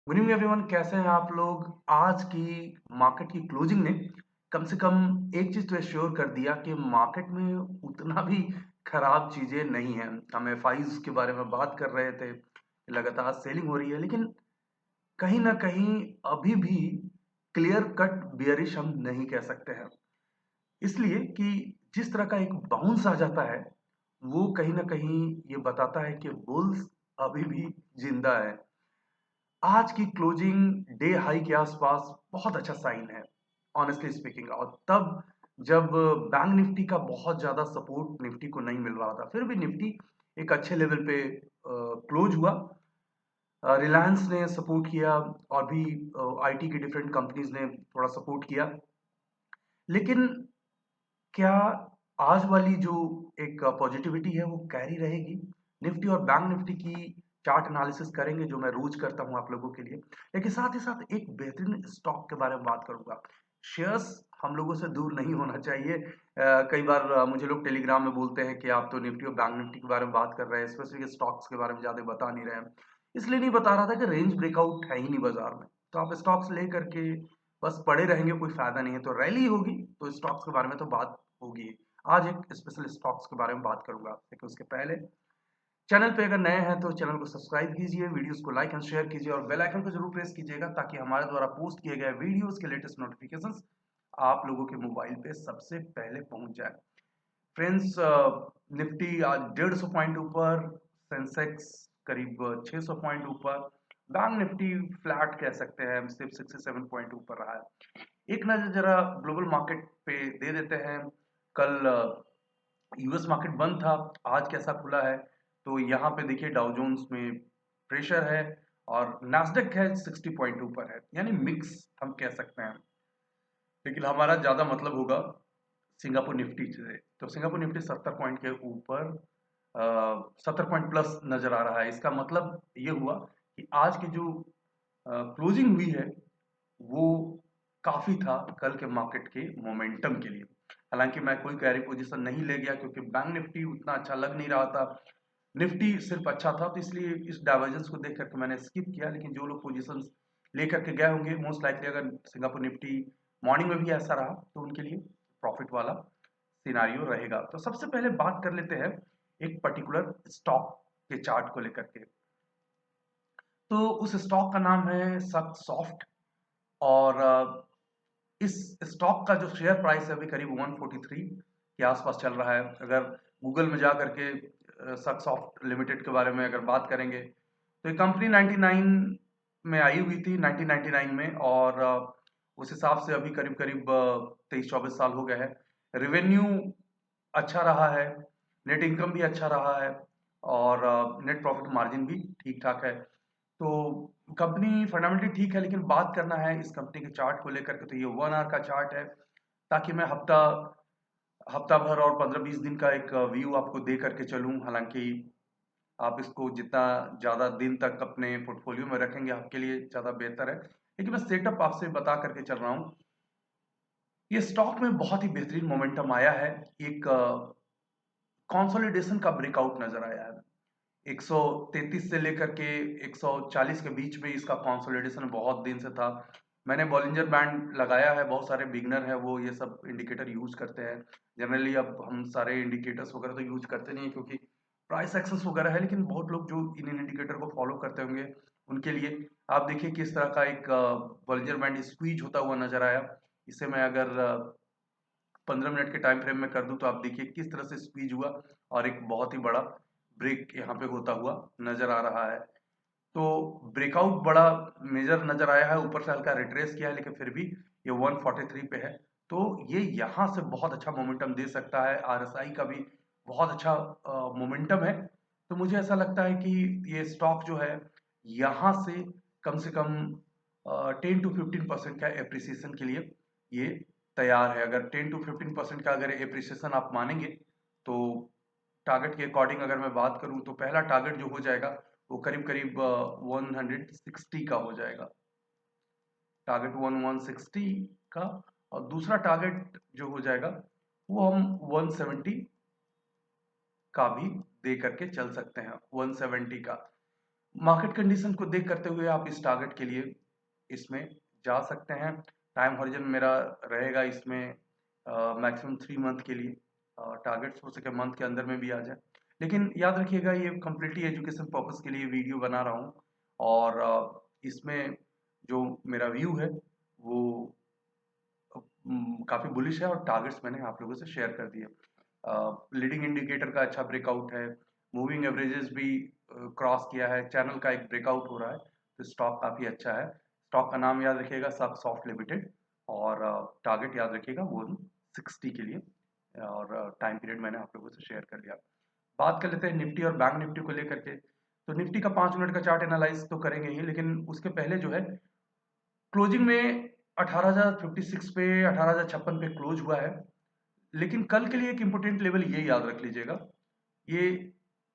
Good evening everyone, कैसे हैं आप लोग। आज की मार्केट की क्लोजिंग ने कम से कम एक चीज तो श्योर कर दिया कि मार्केट में उतना भी खराब चीजें नहीं हैं। हम एफआईज के बारे में बात कर रहे थे, लगातार सेलिंग हो रही है, लेकिन कहीं ना कहीं अभी भी क्लियर कट बियरिश हम नहीं कह सकते हैं। इसलिए कि जिस तरह का एक बाउंस आ जाता है, वो कहीं ना कहीं ये बताता है कि बुल्स अभी भी जिंदा है। आज की क्लोजिंग डे हाई के आसपास बहुत अच्छा साइन है, ऑनेस्टली स्पीकिंग। और तब जब बैंक निफ्टी का बहुत ज्यादा सपोर्ट निफ्टी को नहीं मिल रहा था, फिर भी निफ्टी एक अच्छे लेवल पे क्लोज हुआ। रिलायंस ने सपोर्ट किया और भी आईटी की डिफरेंट कंपनीज ने थोड़ा सपोर्ट किया। लेकिन क्या आज वाली जो एक पॉजिटिविटी है वो कैरी रहेगी? निफ्टी और बैंक निफ्टी की चार्ट एनालिसिस करेंगे, जो मैं रोज करता हूं आप लोगों के लिए। लेकिन साथ ही साथ एक बेहतरीन स्टॉक के बारे में बात करूंगा। शेयर्स हम लोगों से दूर नहीं होना चाहिए। कई बार मुझे लोग टेलीग्राम में बोलते हैं कि आप तो निफ्टी और बैंक निफ्टी के बारे में बात कर रहे हैं, स्पेसिफिक स्टॉक्स के बारे में ज्यादा बता नहीं रहे हैं। इसलिए नहीं बता रहा था कि रेंज ब्रेकआउट है ही नहीं बाजार में, तो आप स्टॉक्स ले करके बस पड़े रहेंगे, कोई फायदा नहीं है। तो रैली होगी तो स्टॉक्स के बारे में तो बात होगी। आज एक स्पेशल स्टॉक्स के बारे में बात करूंगा, लेकिन उसके पहले चैनल पे अगर नए हैं तो चैनल को सब्सक्राइब कीजिए, वीडियोस को लाइक एंड शेयर कीजिए और बेल आइकन को जरूर प्रेस कीजिएगा, ताकि हमारे द्वारा पोस्ट किए गए वीडियोस के लेटेस्ट नोटिफिकेशंस आप लोगों के मोबाइल पे सबसे पहले पहुंच जाए। फ्रेंड्स, निफ्टी आज 150 पॉइंट ऊपर, सेंसेक्स करीब 600 पॉइंट ऊपर, बैंक निफ्टी फ्लैट कह सकते हैं, सिर्फ 67 पॉइंट ऊपर रहा है। एक नजर जरा ग्लोबल मार्केट पे दे देते हैं। कल यूएस मार्केट बंद था, आज कैसा खुला है? तो यहाँ पे देखिए, डाउ जोन्स में प्रेशर है और नास्डेक है 60 पॉइंट ऊपर है, यानी मिक्स हम कह सकते हैं। लेकिन हमारा ज्यादा मतलब होगा सिंगापुर निफ्टी से। तो सिंगापुर निफ्टी 70 पॉइंट के ऊपर, 70 पॉइंट प्लस नजर आ रहा है। इसका मतलब ये हुआ कि आज की जो क्लोजिंग हुई है वो काफी था कल के मार्केट के मोमेंटम के लिए। हालांकि मैं कोई कैरी पोजीशन नहीं ले गया, क्योंकि बैंक निफ्टी उतना अच्छा लग नहीं रहा था, निफ्टी सिर्फ अच्छा था, तो इसलिए इस डाइवर्जेंस को देख करके मैंने स्किप किया। लेकिन जो लोग पोजीशंस लेकर के गए होंगे, मोस्ट लाइकली अगर सिंगापुर निफ्टी मॉर्निंग में भी ऐसा रहा तो उनके लिए प्रॉफिट वाला सिनारियो रहेगा। तो सबसे पहले बात कर लेते हैं एक पर्टिकुलर स्टॉक के चार्ट को लेकर के। तो उस स्टॉक का नाम है सक सॉफ्ट। और इस स्टॉक का जो शेयर प्राइस है अभी करीब 143 के आसपास चल रहा है। अगर गूगल में जा करके सक्सॉफ्ट लिमिटेड के बारे में अगर बात करेंगे, तो ये कंपनी 99 में आई हुई थी, 1999 में। और उस हिसाब से अभी करीब करीब 23-24 साल हो गए हैं। रेवेन्यू अच्छा रहा है, नेट इनकम भी अच्छा रहा है और नेट प्रॉफिट मार्जिन भी ठीक ठाक है। तो कंपनी फंडामेंटली ठीक है, लेकिन बात करना है इस कंपनी के चार्ट को लेकर के। तो ये 1 आवर का चार्ट है, ताकि मैं हफ्ता हफ्ता भर और 15-20 दिन का एक व्यू आपको दे करके चलूं। हालांकि आप इसको जितना ज़्यादा दिन तक अपने पोर्टफोलियो में रखेंगे आपके लिए ज़्यादा बेहतर है, लेकिन मैं सेटअप आपसे बता करके चल रहा हूँ। ये स्टॉक में बहुत ही बेहतरीन मोमेंटम आया है, एक कंसोलिडेशन का ब्रेकआउट नजर आया है। 133 से लेकर के 140 के बीच में इसका कंसोलिडेशन बहुत दिन से था। मैंने बॉलिंजर बैंड लगाया है, बहुत सारे बिगनर है वो ये सब इंडिकेटर यूज करते हैं। जनरली अब हम सारे इंडिकेटर्स वगैरह तो यूज करते नहीं है, क्योंकि प्राइस एक्शंस वगैरह है। लेकिन बहुत लोग जो इन इंडिकेटर को फॉलो करते होंगे, उनके लिए आप देखिए किस तरह का एक बॉलिंजर बैंड स्क्वीज होता हुआ नजर आया। इसे मैं अगर 15 मिनट के टाइम फ्रेम में कर दूं, तो आप देखिए किस तरह से स्क्वीज हुआ और एक बहुत ही बड़ा ब्रेक यहाँ पे होता हुआ नजर आ रहा है। तो ब्रेकआउट बड़ा मेजर नजर आया है, ऊपर से हल्का रिट्रेस किया है, लेकिन फिर भी ये 143 पे है। तो ये यहाँ से बहुत अच्छा मोमेंटम दे सकता है। आरएसआई का भी बहुत अच्छा मोमेंटम है। तो मुझे ऐसा लगता है कि ये स्टॉक जो है यहाँ से कम 10 to 15% का एप्रिसिएशन के लिए ये तैयार है। अगर 10 to 15% का अगर एप्रिसिएशन आप मानेंगे, तो टारगेट के अकॉर्डिंग अगर मैं बात करूं, तो पहला टारगेट जो हो जाएगा वो करीब करीब 160 का हो जाएगा, टारगेट 160 का। और दूसरा टारगेट जो हो जाएगा वो हम 170 का भी दे करके चल सकते हैं, 170 का। मार्केट कंडीशन को देख करते हुए आप इस टारगेट के लिए इसमें जा सकते हैं। टाइम हॉरिजन मेरा रहेगा इसमें मैक्सिमम 3 मंथ के लिए। टारगेट्स हो सके मंथ के अंदर में भी आ जाए, लेकिन याद रखिएगा ये कम्प्लीटली एजुकेशन पर्पस के लिए वीडियो बना रहा हूँ। और इसमें जो मेरा व्यू है वो काफ़ी बुलिश है और टारगेट्स मैंने आप लोगों से शेयर कर दिए। लीडिंग इंडिकेटर का अच्छा ब्रेकआउट है, मूविंग एवरेजेस भी क्रॉस किया है, चैनल का एक ब्रेकआउट हो रहा है, तो स्टॉक काफ़ी अच्छा है। स्टॉक का नाम याद रखिएगा सब सॉफ्ट लिमिटेड, और टारगेट याद रखिएगा 160 के लिए, और टाइम पीरियड मैंने आप लोगों से शेयर कर दिया। बात कर लेते हैं निफ्टी और बैंक निफ्टी को लेकर के। तो निफ्टी का 5 मिनट का चार्ट एनालाइज तो करेंगे ही, लेकिन उसके पहले जो है क्लोजिंग में 18,056 पे 18,056 पे क्लोज हुआ है। लेकिन कल के लिए एक इंपॉर्टेंट लेवल ये याद रख लीजिएगा, ये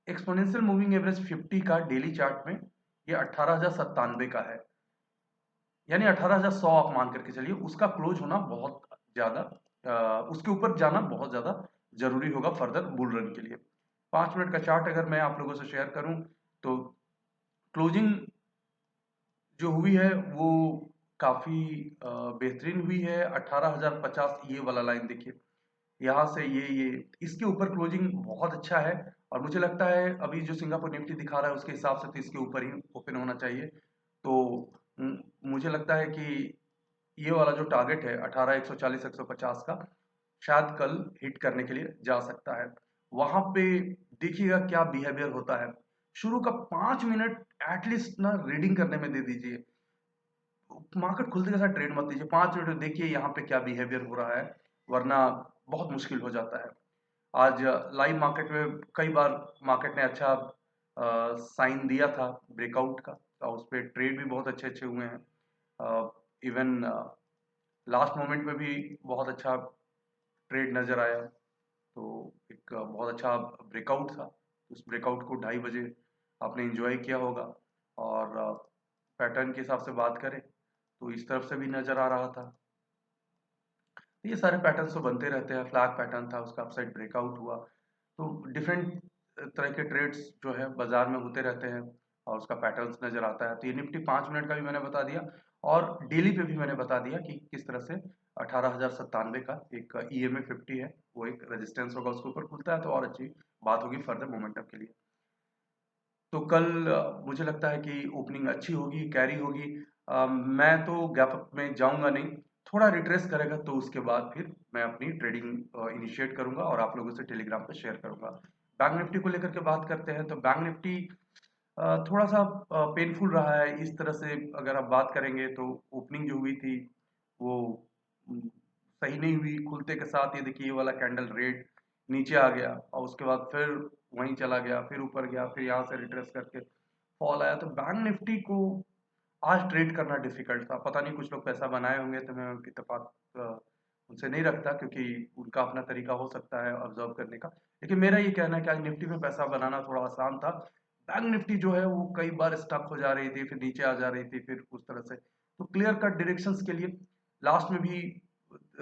एक्सपोनेंशियल मूविंग एवरेज 50 का डेली चार्ट में ये 18,097 का है, यानी 18,100 आप मान करके चलिए। उसका क्लोज होना बहुत ज्यादा, उसके ऊपर जाना बहुत ज्यादा जरूरी होगा फर्दर बुल रन के लिए। 5 मिनट का चार्ट अगर मैं आप लोगों से शेयर करूं तो क्लोजिंग जो हुई है वो काफी बेहतरीन हुई है। 18,050 ये वाला लाइन देखिए, यहाँ से ये इसके ऊपर क्लोजिंग बहुत अच्छा है, और मुझे लगता है अभी जो सिंगापुर निफ्टी दिखा रहा है उसके हिसाब से तो इसके ऊपर ही ओपन होना चाहिए। तो मुझे लगता है कि ये वाला जो टारगेट है 18,140 150 का शायद कल हिट करने के लिए जा सकता है। वहां पे देखिएगा क्या बिहेवियर होता है। शुरू का 5 मिनट एटलीस्ट ना रीडिंग करने में दे दीजिए, मार्केट खुलते के साथ ट्रेड मत लीजिए। 5 मिनट देखिए यहाँ पे क्या बिहेवियर हो रहा है, वरना बहुत मुश्किल हो जाता है। आज लाइव मार्केट में कई बार मार्केट ने अच्छा साइन दिया था ब्रेकआउट का, और उस पर ट्रेड भी बहुत अच्छे अच्छे हुए हैं। इवन लास्ट मोमेंट में भी बहुत अच्छा ट्रेड नजर आया, तो एक बहुत अच्छा ब्रेकआउट था। उस ब्रेकआउट को 2:30 बजे आपने एंजॉय किया होगा। और पैटर्न के हिसाब से बात करें तो इस तरफ से भी नजर आ रहा था। ये सारे पैटर्न्स तो बनते रहते हैं। फ्लैग पैटर्न था, उसका अपसाइड ब्रेकआउट हुआ, तो डिफरेंट तरह के ट्रेड्स जो है बाजार में होते रहते हैं और उसका पैटर्न्स नजर आता है। तो ये निफ्टी 5 मिनट का भी मैंने बता दिया, और डेली पे भी मैंने बता दिया कि किस तरह से 18,097 का एक EMA 50 है, वो एक रेजिस्टेंस होगा, उसके ऊपर खुलता है तो और अच्छी बात होगी फर्दर मोमेंटम के लिए। तो कल मुझे लगता है कि ओपनिंग अच्छी होगी, कैरी होगी। मैं तो गैप अप में जाऊंगा नहीं, थोड़ा रिट्रेस करेगा तो उसके बाद फिर मैं अपनी ट्रेडिंग इनिशिएट करूंगा और आप लोगों से टेलीग्राम पे शेयर करूंगा। बैंक निफ्टी को लेकर के बात करते हैं तो बैंक निफ्टी थोड़ा सा पेनफुल रहा है इस तरह से। अगर आप बात करेंगे तो ओपनिंग जो हुई थी वो सही नहीं हुई। खुलते के साथ ये देखिए ये वाला कैंडल रेड नीचे आ गया, और उसके बाद फिर वहीं चला गया, फिर ऊपर गया, फिर यहाँ से रिट्रेस करके फॉल आया। तो बैंक निफ्टी को आज ट्रेड करना डिफिकल्ट था। पता नहीं कुछ लोग पैसा बनाए होंगे तो मैं उनकी इत्तेफाक उनसे नहीं रखता, क्योंकि उनका अपना तरीका हो सकता है ऑब्जर्व करने का। लेकिन मेरा ये कहना है कि आज निफ्टी में पैसा बनाना थोड़ा आसान था। बैंक निफ्टी जो है वो कई बार स्टक हो जा रही थी, फिर नीचे आ जा रही थी, फिर उस तरह से। तो क्लियर कट डायरेक्शंस के लिए लास्ट में भी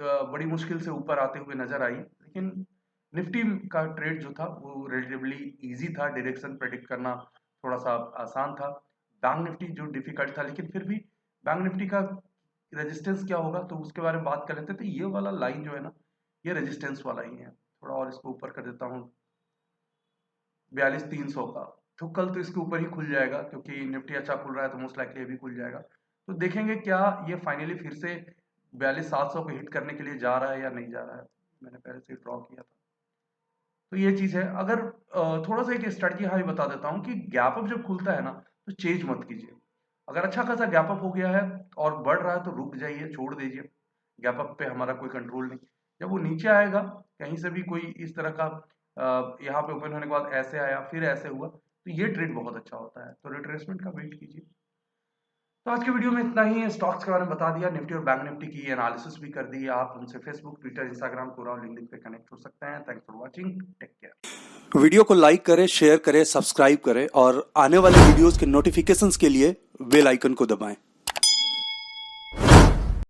बड़ी मुश्किल से ऊपर आते हुए नजर आई, लेकिन निफ्टी का ट्रेड जो था वो रिलेटिवली इजी था। डायरेक्शन प्रेडिक्ट करना थोड़ा सा आसान था। बैंक निफ्टी जो डिफिकल्ट था, लेकिन फिर भी बैंक निफ्टी का रेजिस्टेंस क्या होगा तो उसके बारे में बात कर लेते हैं। तो ये वाला लाइन जो है ना, ये रेजिस्टेंस वाला ही है। थोड़ा और इसको ऊपर कर देता हूँ, 42,300 का। तो कल तो इसके ऊपर ही खुल जाएगा, क्योंकि निफ्टी अच्छा खुल रहा है तो मोस्ट लाइकली ये भी खुल जाएगा। तो देखेंगे क्या ये फाइनली फिर से 42,700 को हिट करने के लिए जा रहा है या नहीं जा रहा है। मैंने पहले से ड्रॉ किया था, तो ये चीज है। अगर थोड़ा सा एक स्ट्रेटजी हाँ बता देता हूँ कि गैप अप जब खुलता है ना तो चेंज मत कीजिए। अगर अच्छा खासा गैप अप हो गया है और बढ़ रहा है तो रुक जाइए, छोड़ दीजिए। गैप अप पे हमारा कोई कंट्रोल नहीं। जब वो नीचे आएगा कहीं से भी कोई इस तरह का यहाँ पे ओपन होने के बाद ऐसे आया फिर ऐसे हुआ, तो ये ट्रेड बहुत अच्छा होता है। तो रिट्रेसमेंट का वेट कीजिए। तो आज के वीडियो में इतना ही है। स्टॉक्स के बारे में बता दिया, निफ्टी और बैंक निफ्टी की एनालिसिस भी कर दी। आप हमसे फेसबुक, ट्विटर, इंस्टाग्राम पूरा लिंक्डइन पे कनेक्ट हो सकते हैं। Thanks for watching, take care. Video को लाइक करें, शेयर करें, सब्सक्राइब करें और आने वाले वीडियोस के नोटिफिकेशंस के लिए बेल आइकन को दबाएं।